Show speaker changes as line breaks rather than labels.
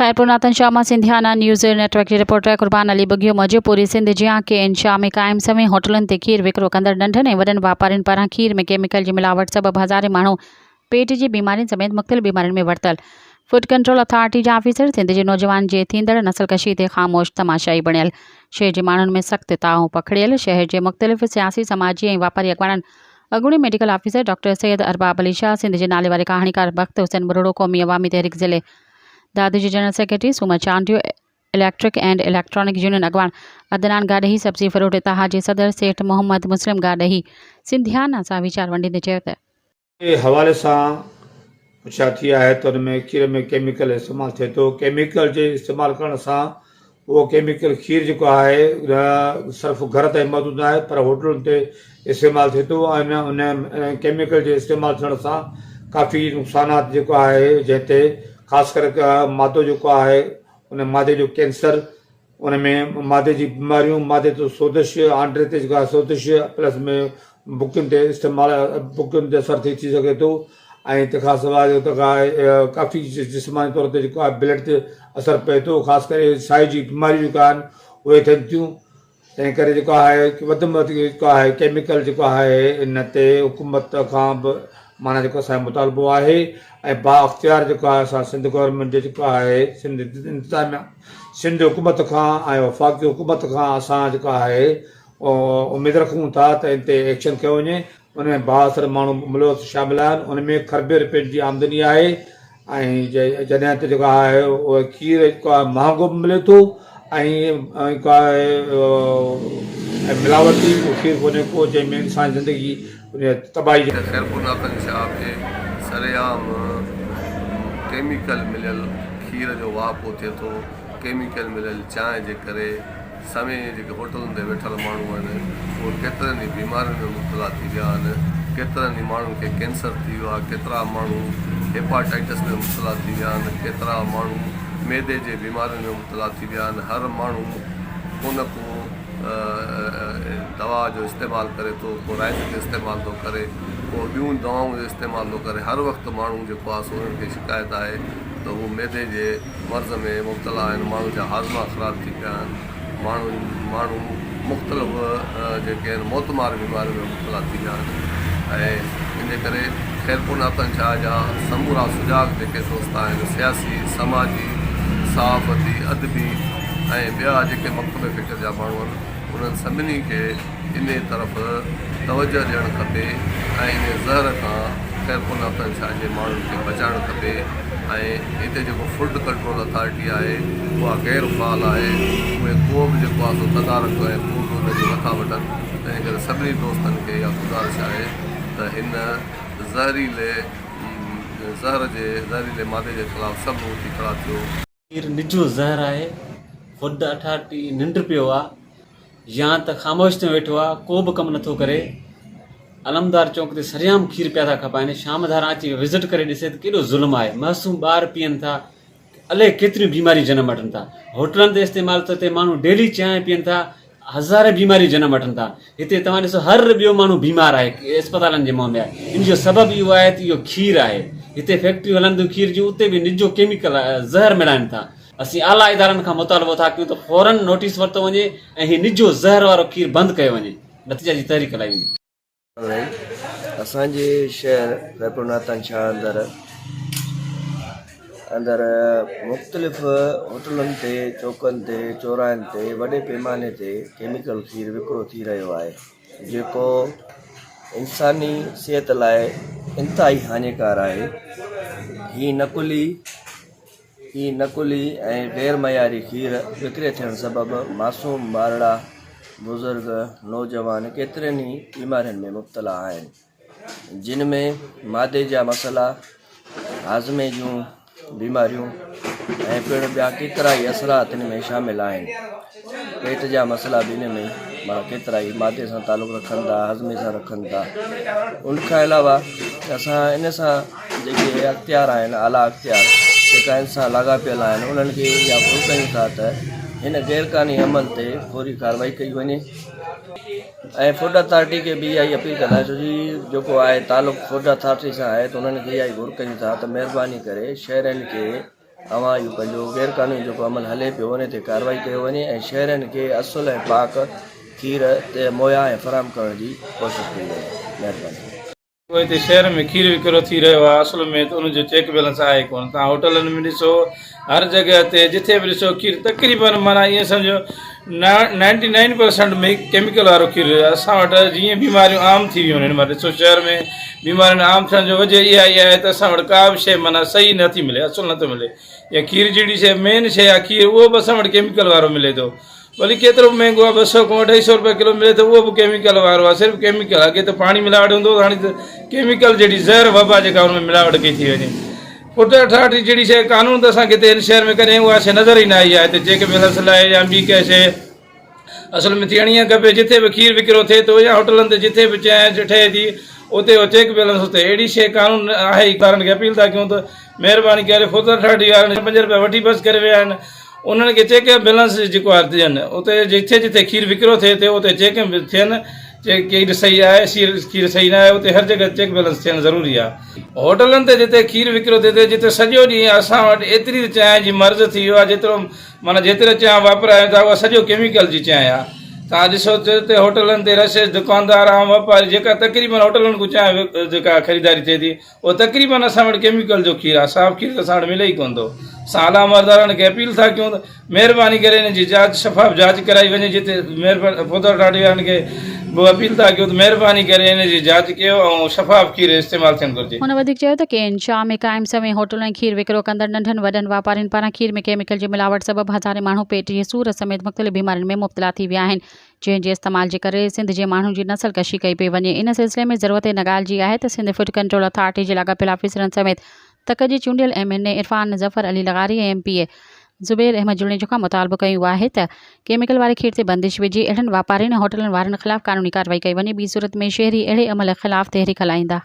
खैरपुर नातन शाह मां सिंधियाना news network जी reporter कुर्बान अली बगियो मौजूदपुरी सिंध जियां के इंशा में क़ाइम समय होटलुनि ते खीर विकिरो कंदड़ नंढनि ऐं वॾनि वापारियुनि पारां खीर में केमिकल जी मिलावट सबबि हज़ारे माण्हू पेट जी बीमारियुनि समेत मुख़्तलिफ़ बीमारियुनि में वरतल। फूड कंट्रोल अथॉरिटी जा ऑफिसर सिंध जे नौजवान जे थींदड़ नसलकशी ते ख़ामोश तमाशाई बणियल। शहर जे माण्हुनि में सख़्तु ताव पखिड़ियल। शहर जे मुख़्तलिफ़ सियासी समाजी ऐं वापारी अॻवाननि अॻूणी medical officer doctor Syed Arbab Ali Shah, Sindh जे नाले वारे कहाणीकार बख़्त हुसैन मुरड़ो, क़ौमी अवामी तहरीक ज़िले दादू जी general secretary Soomar Chandio, electric and electronic union अॻवान अदनान गाॾही, सब्जी फरोट इतिहाद जे सदर सेठ मोहम्मद मुस्लिम गाॾही सिंधियाना सां वीचार वंडींदे चयो त
हवाले सां पुछा थी आहे त हुन में खीर में केमिकल इस्तेमालु थिए थो। केमिकल जे इस्तेमालु करण सां उहो केमिकल खीर जेको आहे सिर्फ़ु घर ताईं महदूदु आहे, पर होटलुनि ते इस्तेमालु थिए थो। ऐं उन केमिकल जे इस्तेमालु थियण सां काफ़ी नुक़सानात जेको आहे, जंहिं ते ख़ासि करे मादो जेको आहे उन मादे जो कैंसर, उन में मादे जी बीमारियूं, मादे ते सोदिश, आंड्रे ते जेको आहे सोदिश, प्लस में बुकियुनि ते बुकियुनि ते असरु थी सघे थो। ऐं तंहिंखां सवाइ जेको आहे काफ़ी जिस्मानी तौर ते जेको आहे ब्लड ते असरु पए थो। ख़ासि करे साह जी बीमारियूं जेको आहिनि उहे थियनि थियूं। तंहिं करे जेको आहे वधि में वधि जेको आहे केमिकल जेको आहे इन ते हुकूमत खां बि माना जेको असांजो मुतालबो आहे। ऐं बाअख्तियार जेको आहे असां सिंध गवर्नमेंट जो जेको आहे सिंध इंतिज़ामिया, सिंध हुकूमत खां ऐं वफ़ाक़ी हुकूमत खां असां जेको आहे उमेदु रखूं था त इन ते एक्शन कयो वञे। उन में बाअसर माण्हू मुलवस शामिल आहिनि। उन में खरबे रुपए जी आमदनी आहे। ऐं जॾहिं त जेको आहे उहो खीर जेको आहे महांगो बि मिले थो ऐं जेको आहे मिलावटी खीर कोन्हे को जंहिंमें इंसान ज़िंदगी तबाही जी
खैरपुर नातन शाह में सरेआम केमिकल मिलियल खीर जो वापो थिए थो। केमिकल मिलियल चांहि जे करे समय जेके होटलुनि ते वेठल माण्हू आहिनि उहे केतिरनि ई बीमारियुनि में मुब्तला थी विया आहिनि। केतिरनि ई माण्हुनि खे कैंसर थी वियो आहे, केतिरा माण्हू हेपाटाइटिस में मुब्तला थी विया आहिनि, केतिरा माण्हू मैदे जे बीमारियुनि में मुब्तला थी विया आहिनि। हर माण्हू को न को दवा जो इस्तेमालु करे थो, को राइस जो इस्तेमालु थो करे, को ॿियूं दवाऊं जो इस्तेमालु थो करे। हर वक़्तु माण्हू जेको आहे सो उन्हनि खे शिकायत आहे त हू मैदे जे मर्ज़ में मुब्तला आहिनि, माण्हू जा हाज़मा ख़राब थी पिया आहिनि, माण्हू मुख़्तलिफ़ जेके आहिनि मौतमार बीमारियुनि में मुब्तला थी विया आहिनि। ऐं इन करे खैरपुर नातन शाह जा समूरा सुजाग जेके दोस्त आहिनि, सियासी, समाजी, सहाफ़ती, अदबी ऐं ॿिया जेके मक़तब फ़िक्र जा माण्हू आहिनि, उन्हनि सभिनी खे इन तरफ़ तवजो ॾियणु खपे ऐं इन ज़हर खां खैरपुर नातन शाह जे माण्हुनि खे बचाइणु खपे। ऐं हिते जेको फूड कंट्रोल अथॉरिटी आहे उहा गैर फ़ाल आहे। उहे को बि जेको आहे सो तदारक ऐं को बि उनजो नथा वठनि। तंहिं करे सभिनी दोस्तनि खे इहा गुज़ारिश आहे त हिन ज़हरीले मादे जे ख़िलाफ़ु सभु उथी खड़ा थियो।
खीर निजो ज़हर आहे। फूड अथॉरिटी निंड पियो आहे या त ख़ामोश ते वेठो आहे, को बि कमु नथो करे। अलमदार चौक ते सरियाम खीर पिया था खपाइनि। शाम धारा अची विज़िट करे ॾिसे त केॾो ज़ुल्म आहे। मासूम ॿार पीअनि था, अलाए केतिरियूं बीमारियूं जनम वठनि था। होटलनि ते इस्तेमालु त माण्हू डेली चांहि पीअनि था, हज़ारे बीमारियूं जनम वठनि था। हिते तव्हां ॾिसो हर ॿियो माण्हू बीमार आहे, अस्पतालनि जे मुंहं में आहे। इन जो सबबु इहो आहे त इहो खीर आहे। हिते फैक्ट्रियूं हलंदियूं खीर जूं, उते बि निजो केमिकल ज़हर मिलाइनि था। असीं आला इदारनि खां मुतालबो था कयूं त फ़ौरन नोटिस वरितो वञे ऐं हीउ निजो ज़हर वारो खीर बंदि कयो वञे। नतीजा जी तहरीक हलाई वेंदी।
असांजे शहर खैरपुर नातन शाह अंदरि मुख़्तलिफ़ होटलुनि ते, चौकनि ते, चौराहनि ते वॾे पैमाने ते केमिकल खीर विकिरो थी रहियो आहे, जेको इंसानी सिहत लाइ इंतिहाई हानिकार आहे। हीअ नकुली ऐं गैर मयारी खीर विकिरे थियण सबबि मासूम, ॿारड़ा, बुज़ुर्ग, नौजवान केतिरनि ई बीमारियुनि में मुब्तला आहिनि, जिन में मादे जा मसइला, हाज़मे जूं बीमारियूं ऐं पिणु ॿिया केतिरा ई असरात इन में शामिल आहिनि। पेट जा मसइला बि इन में केतिरा ई मादे सां तालुक़ु रखनि था, हाज़मे सां रखनि था। उनखां अलावा असां इन सां जेके अख़्तियार आहिनि, आला अख़्तियार जेका इन सां लाॻापियल आहिनि, उन्हनि खे इहा घुर कयूं था त हिन गैरकानी अमल ते फौरी कार्रवाई कई वञे। ऐं फूड अथॉरिटी खे बि इहा ई अपील कंदा छो जी जेको आहे तालुक़ु फूड अथॉरिटी सां आहे, त उन्हनि खे इहा ई घुर कयूं था त महिरबानी करे शहरनि खे अवां इहो पंहिंजो गैर क़ानूनी जेको अमल हले पियो उन ते कार्रवाई कयो वञे ऐं शहरनि खे असुल ऐं पाक खीर ते मुहैया ऐं फराहम करण जी कोशिशि कई वञे। महिरबानी।
कोई हिते शहर में खीर विकिरो थी रहियो आहे, असुल में त उनजो चेक बैलेंस आहे कोन। तव्हां होटलनि में ॾिसो, हर जॻह ते जिथे बि ॾिसो खीर तक़रीबन माना ईअं सम्झो 99% में केमिकल वारो खीर। असां वटि जीअं बीमारियूं आम थी वियूं आहिनि, मां ॾिसो शहर में बीमारियुनि आम थियण जो वजह इहा ई आहे त असां वटि का बि शइ माना सही नथी मिले, असुल नथो मिले। या खीर जहिड़ी शइ मेन शइ आहे खीर, उहो बि असां वटि केमिकल वारो मिले थो। भली केतिरो बि महांगो आहे, 200 खां 250 रुपया किलो मिले त उहो बि केमिकल वारो आहे, सिर्फ़ु केमिकल। अॻे त पाणी मिलावट हूंदो, हाणे त केमिकल जहिड़ी ज़हर वबा जेका हुन में मिलावट कई थी वञे। पुट ठाठी जहिड़ी शइ कानून त असांखे हिते हिन शहर में कॾहिं उहा शइ नज़र ई न आई आहे। हिते चेक बैलेंस लाइ या ॿी कंहिं शइ असल में थियणी खपे। जिथे बि खीर विकिरो थिए थो या होटलनि ते जिथे बि चांहि ठहे थी उते उहो चेक बैलेंस हुते अहिड़ी शइ कानून आहे ई। ॿारनि खे अपील था कयूं त महिरबानी करे फुतर ठाठी वारनि 5 रुपया वठी बसि करे विया आहिनि, उन्हनि खे चेक बैलेंस जेको आहे ॾियनि। उते जिथे जिथे खीर विकिरो थिए थो उते चेक थियनि, खीर सही आहे, खीर सही न आहे, उते हर जॻह चेक बैलेंस थियणु ज़रूरी आहे। होटलनि ते जिते खीर विकिरो थिए थो, जिते सॼो ॾींहुं असां वटि एतिरी चांहि जी मर्ज़ थी वियो आहे, जेतिरो माना जेतिरो चांहि वापरायूं था उहा सॼो केमिकल जी चांहि आहे। तव्हां ॾिसो त होटलनि ते रश दुकानदार आम वापारी जेका तक़रीबन होटलनि खां चांहि जेका ख़रीदारी थिए थी उहो तक़रीबन असां वटि केमिकल जो खीर आहे। साफ़ खीर त असां वटि मिले ई कोन थो। असां आला मर्दारनि खे अपील था कयूं त महिरबानी करे हिन जी जांच शफ़ाफ़ जांच कराई वञे। जिते फुदर ठाठी वारनि खे बि अपील था कयूं त महिरबानी करे हिन जी जांच कयो ऐं शफ़ाफ़ खीर इस्तेमालु थियणु घुरिजे।
हुन वधीक चयो त के शाह में क़ाइम समय होटल ऐं खीर विकिरो कंदड़ नंढनि वॾनि वापारियुनि पारां खीर में केमिकल जी मिलावट सबबि हज़ारे माण्हू पेट जी सूर समेत मुख़्तलिफ़ बीमारियुनि में मुब्तला थी विया आहिनि, जंहिं जे इस्तेमाल जे करे सिंध जे माण्हुनि जी नसल कशी कई पई वञे। इन सिलसिले में ज़रूरत हिन ॻाल्हि जी आहे त सिंध फूड कंट्रोल अथॉरिटी जे लाॻापियल ऑफिसरनि समेत तक जे चूंडियल MNA इरफान ज़फ़र अली लगारी ऐं MPA ज़ुबैर अहमद जुड़ेजो खां मुतालबो कयो आहे त केमिकल वारे खीर ते बंदिश विझी अहिड़नि वापारियुनि ऐं होटलनि वारनि ख़िलाफ़ क़ानूनी कार्रवाई कई वञे। ॿी सूरत में शहरी अहिड़े अमल ख़िलाफ़ तहरीक हलाईंदा।